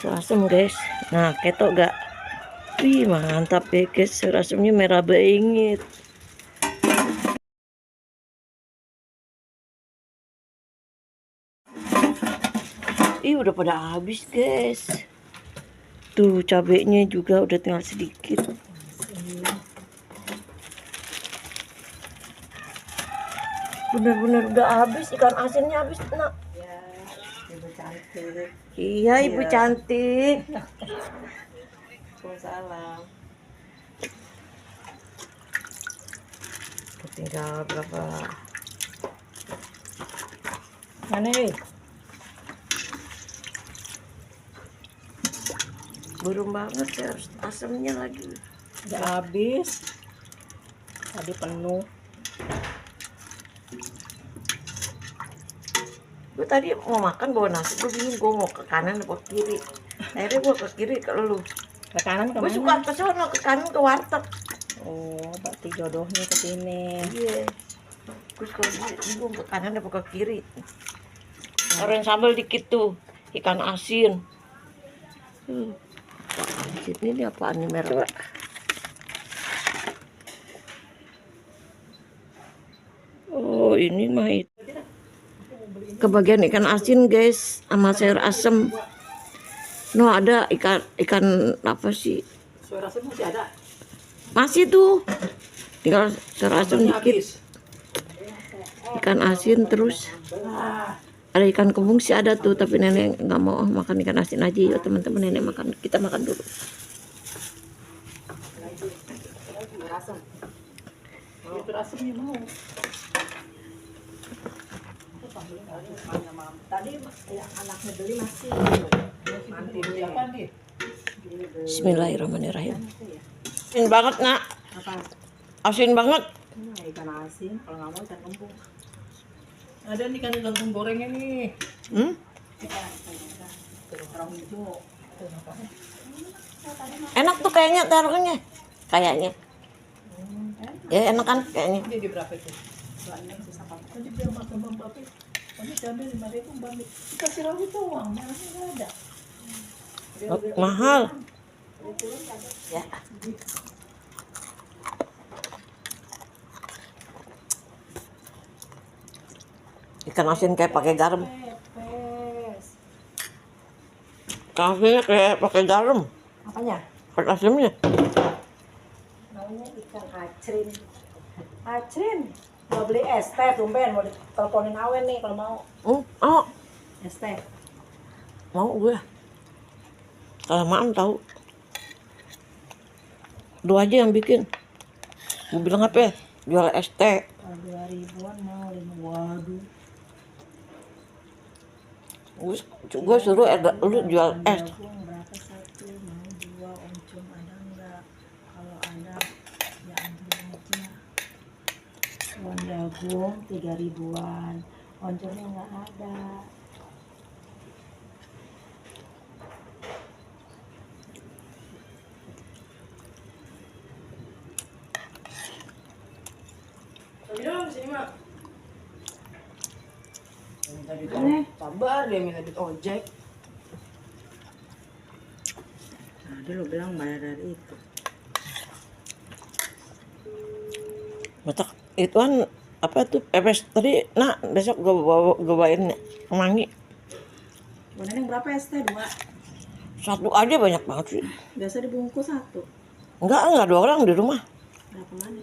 sayur asem guys. Nah ketok gak? Wih mantap ya guys, sayur asemnya merah banget. Ih udah pada habis guys. Tuh cabenya juga udah tinggal sedikit. Bener-bener udah habis, ikan asinnya habis nak. Ya, ibu cantik. Iya ibu cantik. Waalaikumsalam. Tinggal berapa? Mana nih? Burung banget sayur asemnya lagi. Udah habis. Tadi penuh. Gue tadi mau makan bawa nasi, gue bingung gue mau ke kanan atau ke kiri. Akhirnya gue ke kiri ke lu. Ke kanan Gue kemana? suka ke sono, ke kanan ke warteg. Oh, berarti jodohnya ke sini. Iya. Gue suka bingung ke kanan atau ke kiri. Orang sambal dikit tuh, ikan asin. Asin ini apaan nih merah? Oh ini mah itu. Kebagian ikan asin guys, sama sayur asem. No ada ikan apa sih? Sayur asem masih ada. Masih tuh. Tinggal sayur asem dikit. Habis. Ikan asin terus. Ada ikan kembung sih ada tuh, tapi nenek nggak mau makan ikan asin aja. Yuk teman-teman, nenek makan, kita makan dulu. Sayur asemnya mau. Tadi ya, anaknya beli masih nanti beli apa nih? Bismillahirrahmanirrahim. Asin banget nak. Apa? Asin banget. Ikan asin, kalau nggak mau ikan kembung. Ada nih kan kangkung gorengnya nih. Orang hijau. Enak tuh kayaknya taruhnya. Kayaknya. Ya enak kan kayaknya. Dia di berapa itu? Soalnya susah banget. Tadi biar makan Mbak Pi. Tadi diambil 5.000 Mbak Pi. Dikasih ragu doang, malahnya nggak ada. Mahal. Ya. Ikan asin kayak pakai garam. Pepes. Ikan asinnya kayak pakai garam. Apanya? Ikan asinnya. Namanya ikan acrin. Acrin. Mau beli es teh, tumben mau diteleponin Awen nih kalau mau. Oh, Es teh. mau gue. Kelamaan tahu. Lu aja yang bikin. Gue bilang apa ya? Jual es teh. 2.000-an mau 5. Waduh. Gue suruh lu jual es. Jagung berapa satu? Mau 2, oncom ada enggak? Kalau ada ya ambil aja. Uang jagung 3.000-an. Oncomnya enggak ada. Bilang sini mak. Sabar dia minta duit ojek. Tadi lo bilang bayar dari itu. Masak ituan apa tuh pepes tadi nak besok gue bawain kemangi. Boneneng berapa es teh? 2. Satu aja banyak banget sih. Biasa dibungkus 1. Enggak 2 orang di rumah. Berapa mana?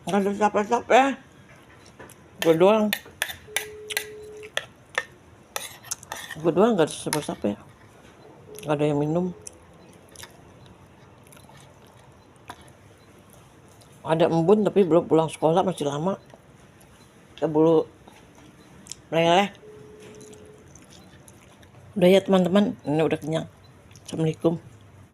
Enggak ada siapa-siapa ya. Gue doang enggak ada siapa-siapa ya. Enggak ada yang minum. Ada embun tapi belum pulang sekolah, masih lama. Keburu meleleh. Udah ya teman-teman, ini udah kenyang. Assalamualaikum.